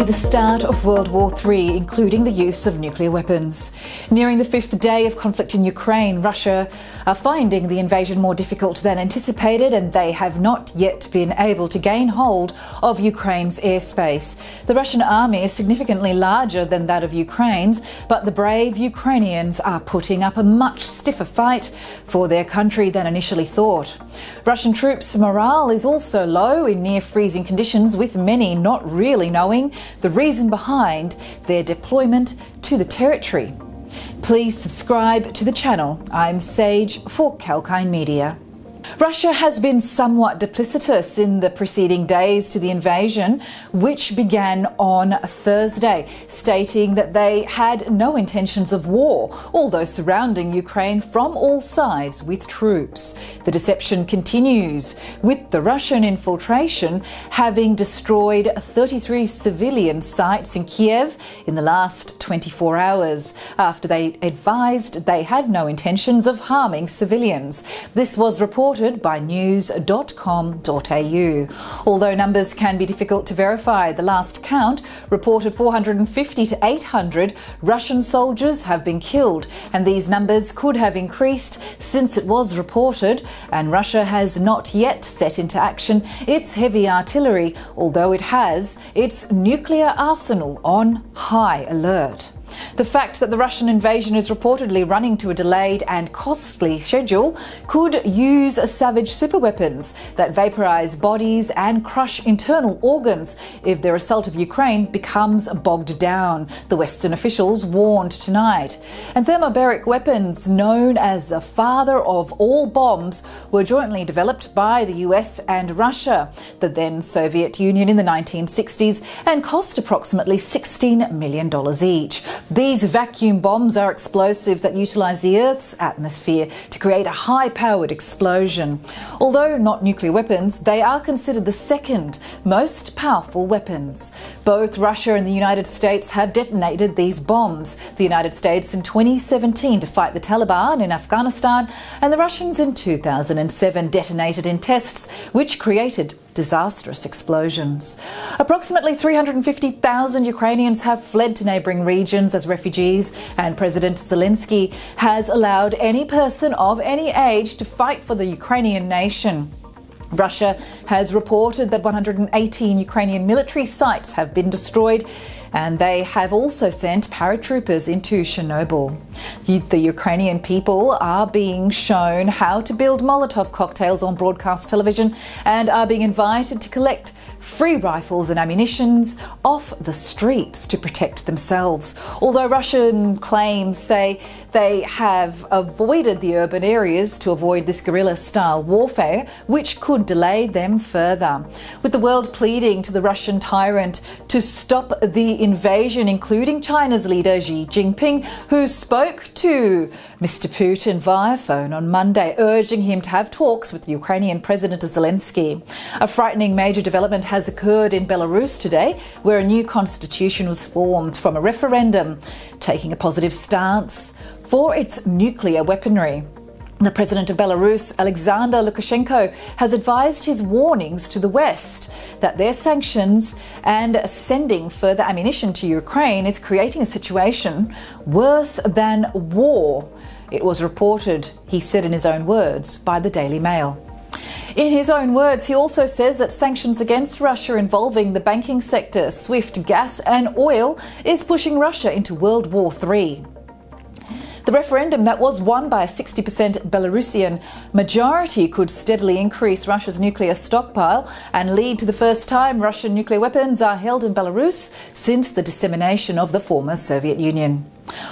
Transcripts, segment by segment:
be the start of World War III, including the use of nuclear weapons. Nearing the fifth day of conflict in Ukraine, Russia are finding the invasion more difficult than anticipated, and they have not yet been able to gain hold of Ukraine's airspace. The Russian army is significantly larger than that of Ukraine's, but the brave Ukrainians are putting up a much stiffer fight for their country than initially thought. Russian troops' morale is also low in near-freezing conditions, with many not really knowing the reason behind their deployment to the territory. Please subscribe to the channel. I'm Sage for Kalkinemedia. Russia has been somewhat duplicitous in the preceding days to the invasion, which began on Thursday, stating that they had no intentions of war, although surrounding Ukraine from all sides with troops. The deception continues, with the Russian infiltration having destroyed 33 civilian sites in Kiev in the last 24 hours, after they advised they had no intentions of harming civilians. This was reported by news.com.au. Although numbers can be difficult to verify, the last count reported 450 to 800 Russian soldiers have been killed, and these numbers could have increased since it was reported, and Russia has not yet set into action its heavy artillery, although it has its nuclear arsenal on high alert. The fact that the Russian invasion is reportedly running to a delayed and costly schedule could use savage superweapons that vaporize bodies and crush internal organs if their assault of Ukraine becomes bogged down, the Western officials warned tonight. And thermobaric weapons, known as the father of all bombs, were jointly developed by the US and Russia, the then Soviet Union, in the 1960s, and cost approximately $16 million each. These vacuum bombs are explosives that utilize the Earth's atmosphere to create a high-powered explosion. Although not nuclear weapons, they are considered the second most powerful weapons. Both Russia and the United States have detonated these bombs. The United States in 2017 to fight the Taliban in Afghanistan, and the Russians in 2007 detonated in tests which created disastrous explosions. Approximately 350,000 Ukrainians have fled to neighbouring regions as refugees, and President Zelensky has allowed any person of any age to fight for the Ukrainian nation. Russia has reported that 118 Ukrainian military sites have been destroyed, and they have also sent paratroopers into Chernobyl. The Ukrainian people are being shown how to build Molotov cocktails on broadcast television and are being invited to collect free rifles and ammunitions off the streets to protect themselves. Although Russian claims say they have avoided the urban areas to avoid this guerrilla-style warfare, which could delay them further. With the world pleading to the Russian tyrant to stop the invasion, including China's leader Xi Jinping, who spoke to Mr. Putin via phone on Monday, urging him to have talks with Ukrainian President Zelensky. A frightening major development has occurred in Belarus today, where a new constitution was formed from a referendum, taking a positive stance for its nuclear weaponry. The president of Belarus, Alexander Lukashenko, has advised his warnings to the West that their sanctions and sending further ammunition to Ukraine is creating a situation worse than war. It was reported, he said in his own words, by the Daily Mail. In his own words, he also says that sanctions against Russia involving the banking sector, SWIFT, gas and oil is pushing Russia into World War III. The referendum that was won by a 60% Belarusian majority could steadily increase Russia's nuclear stockpile and lead to the first time Russian nuclear weapons are held in Belarus since the dissemination of the former Soviet Union.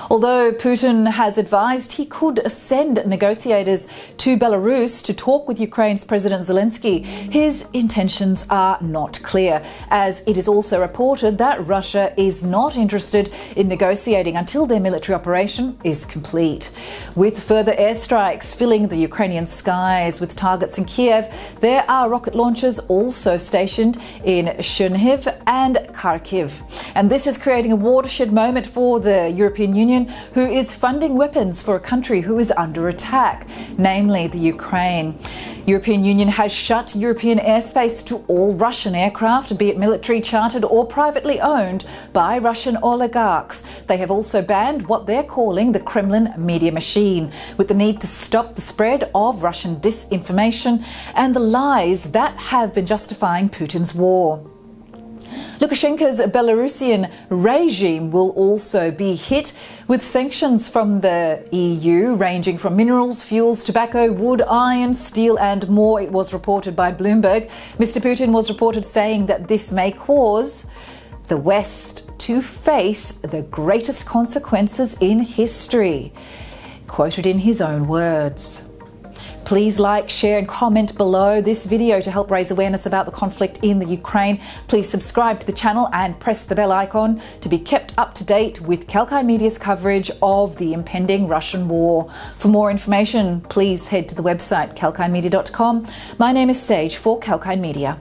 Although Putin has advised he could send negotiators to Belarus to talk with Ukraine's President Zelensky, his intentions are not clear, as it is also reported that Russia is not interested in negotiating until their military operation is complete. With further airstrikes filling the Ukrainian skies with targets in Kiev, there are rocket launchers also stationed in Chernihiv and Kharkiv. And this is creating a watershed moment for the European Union, who is funding weapons for a country who is under attack, namely the Ukraine. European Union has shut European airspace to all Russian aircraft, be it military, chartered or privately owned by Russian oligarchs. They have also banned what they're calling the Kremlin media machine, with the need to stop the spread of Russian disinformation and the lies that have been justifying Putin's war. Lukashenko's Belarusian regime will also be hit with sanctions from the EU, ranging from minerals, fuels, tobacco, wood, iron, steel and more, it was reported by Bloomberg. Mr. Putin was reported saying that this may cause the West to face the greatest consequences in history, quoted in his own words. Please like, share and comment below this video to help raise awareness about the conflict in the Ukraine. Please subscribe to the channel and press the bell icon to be kept up to date with KalkineMedia's coverage of the impending Russian war. For more information, please head to the website kalkinemedia.com. My name is Sage for Kalkine Media.